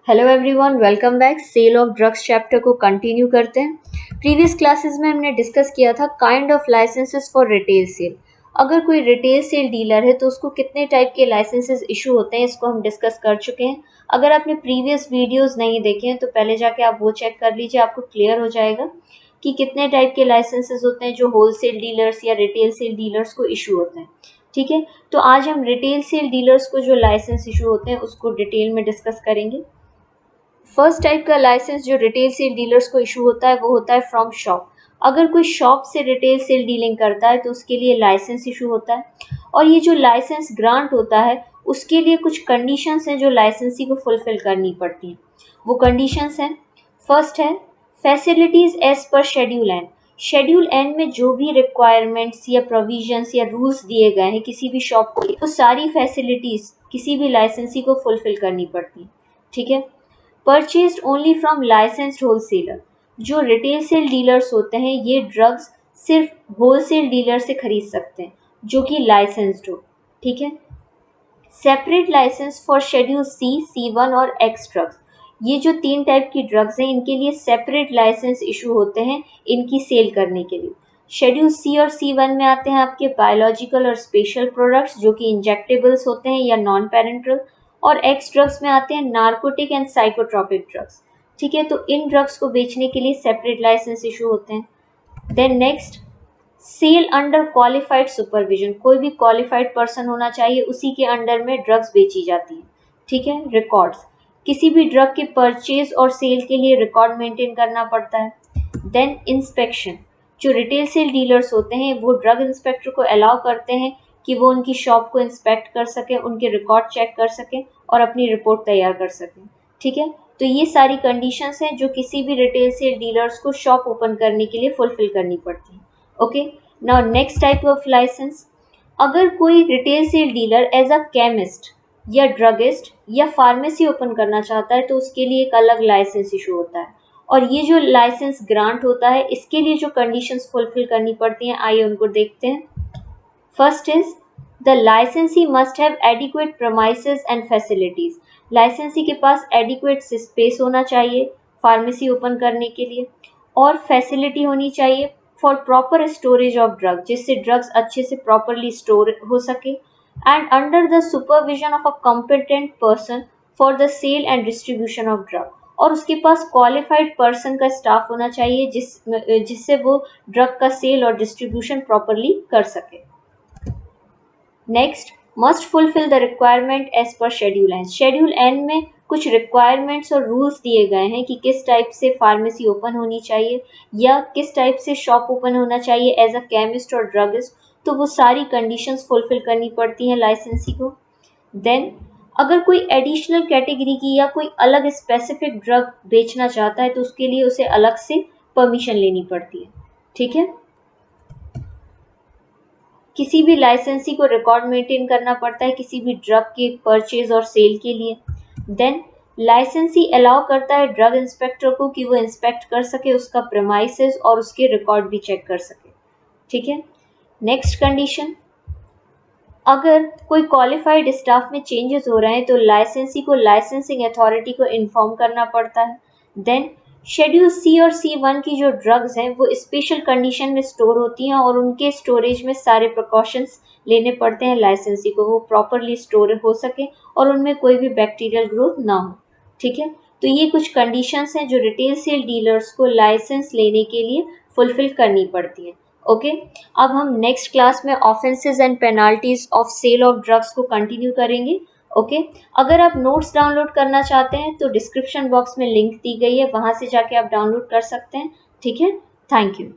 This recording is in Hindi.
Hello everyone, welcome back. Sale of drugs chapter को कंटिन्यू करते हैं। प्रीवियस क्लासेस में हमने डिस्कस किया था kind of licenses for retail sale. अगर कोई रिटेल सेल डीलर है तो उसको कितने टाइप के लाइसेंसेस इशू होते हैं, इसको हम डिस्कस कर चुके हैं। अगर आपने प्रीवियस वीडियोस नहीं देखे हैं तो पहले जाके आप वो चेक कर लीजिए, आपको क्लियर हो जाएगा कि कितने टाइप के लाइसेंसेस होते हैं जो होलसेल डीलर्स या रिटेल सेल डीलर्स को इशू होते हैं। ठीक है, तो आज हम रिटेल सेल डीलर्स को जो लाइसेंस इशू होते हैं उसको डिटेल में डिस्कस करेंगे। फर्स्ट टाइप का लाइसेंस जो रिटेल सेल डीलर्स को इशू होता है वो होता है फ्रॉम शॉप। अगर कोई शॉप से रिटेल सेल डीलिंग करता है तो उसके लिए लाइसेंस इशू होता है, और ये जो लाइसेंस ग्रांट होता है उसके लिए कुछ कंडीशंस हैं जो लाइसेंसी को फुलफिल करनी पड़ती हैं। वो कंडीशंस हैं, फर्स्ट है facilities as per schedule N. Schedule N में जो भी रिक्वायरमेंट्स या प्रोविजंस या रूल्स दिए गए हैं किसी भी शॉप को, वो सारी फैसिलिटीज किसी भी लाइसेंसी को फुलफिल करनी पड़ती हैं। ठीक है, purchased only from licensed wholesaler. जो रिटेल सेल डीलर्स होते हैं ये ड्रग्स सिर्फ होलसेल डीलर से खरीद सकते हैं जो कि लाइसेंस्ड हो। ठीक है, separate license for schedule C, C1 और एक्स ड्रग्स। ये जो तीन टाइप की ड्रग्स हैं इनके लिए सेपरेट लाइसेंस इशू होते हैं इनकी सेल करने के लिए। शेड्यूल सी और C1 में आते हैं आपके बायोलॉजिकल और स्पेशल प्रोडक्ट्स जो कि इंजेक्टेबल्स होते हैं या नॉन पेरेंट्रल, और एक्स ड्रग्स में आते हैं नार्कोटिक एंड साइकोट्रॉपिक ड्रग्स। ठीक है, तो इन ड्रग्स को बेचने के लिए सेपरेट लाइसेंस इशू होते हैं। Then next, sale under qualified supervision. कोई भी क्वालिफाइड पर्सन होना चाहिए, उसी के अंडर में ड्रग्स बेची जाती हैं। ठीक है, रिकॉर्ड्स, किसी भी ड्रग के परचेज और सेल के लिए रिकॉर्ड मेंटेन करना पड़ता है। देन इंस्पेक्शन, जो रिटेल सेल डीलर्स होते हैं वो ड्रग इंस्पेक्टर को अलाउ करते हैं कि वो उनकी शॉप को इंस्पेक्ट कर सकें, उनके रिकॉर्ड चेक कर सकें और अपनी रिपोर्ट तैयार कर सकें। ठीक है, तो ये सारी कंडीशंस हैं जो किसी भी रिटेल सेल डीलर्स को शॉप ओपन करने के लिए फुलफिल करनी पड़ती हैं। Okay, now next type of license, अगर कोई retail sale dealer as a chemist या ड्रगिस्ट या फार्मेसी ओपन करना चाहता है तो उसके लिए एक अलग लाइसेंस इशू होता है, और ये जो लाइसेंस ग्रांट होता है इसके लिए जो कंडीशंस फुलफिल करनी पड़ती हैं आइए उनको देखते हैं। फर्स्ट इज द लाइसेंसी must have adequate premises and facilities. लाइसेंसी के पास एडिक्वेट स्पेस होना चाहिए फार्मेसी ओपन करने के लिए, और फैसिलिटी होनी चाहिए for proper storage of drug, जिससे ड्रग्स अच्छे से प्रॉपरली स्टोर हो सके, and under the supervision of a competent person for the sale and distribution of drug. और उसके पास क्वालिफाइड पर्सन का स्टाफ होना चाहिए जिससे वो ड्रग का सेल और डिस्ट्रीब्यूशन प्रॉपरली कर सके। Next, must fulfil the requirement as per schedule N. Schedule N में कुछ रिक्वायरमेंट्स और रूल्स दिए गए हैं कि किस टाइप से फार्मेसी ओपन होनी चाहिए या किस टाइप से शॉप ओपन होना चाहिए एज अ केमिस्ट और ड्रगिस्ट, तो वो सारी कंडीशंस फुलफिल करनी पड़ती हैं लाइसेंसी को। देन अगर कोई एडिशनल कैटेगरी की या कोई अलग स्पेसिफिक ड्रग बेचना चाहता है तो उसके लिए उसे अलग से परमिशन लेनी पड़ती है। ठीक है, किसी भी लाइसेंसी को रिकॉर्ड मेंटेन करना पड़ता है किसी भी ड्रग के परचेज और सेल के लिए। देन लाइसेंसी अलाउ करता है ड्रग इंस्पेक्टर को कि वो इंस्पेक्ट कर सके उसका प्रेमाइसेस और उसके रिकॉर्ड भी चेक कर सके। ठीक है, नेक्स्ट कंडीशन, अगर कोई क्वालिफाइड स्टाफ में चेंजेस हो रहे हैं तो लाइसेंसी को लाइसेंसिंग अथॉरिटी को इन्फॉर्म करना पड़ता है। देन शेड्यूल सी और C1 की जो ड्रग्स हैं वो स्पेशल कंडीशन में स्टोर होती हैं और उनके स्टोरेज में सारे प्रिकॉशंस लेने पड़ते हैं लाइसेंसी को, वो प्रॉपरली स्टोर हो सके और उनमें कोई भी बैक्टीरियल ग्रोथ ना हो। ठीक है, तो ये कुछ कंडीशंस हैं जो रिटेल सेल डीलर्स को लाइसेंस लेने के लिए फुलफिल करनी पड़ती हैं। ओके, अब हम नेक्स्ट क्लास में offences and penalties of sale of drugs को कंटिन्यू करेंगे। ओके, अगर आप नोट्स डाउनलोड करना चाहते हैं तो डिस्क्रिप्शन बॉक्स में लिंक दी गई है, वहां से जाके आप डाउनलोड कर सकते हैं। ठीक है, थैंक यू।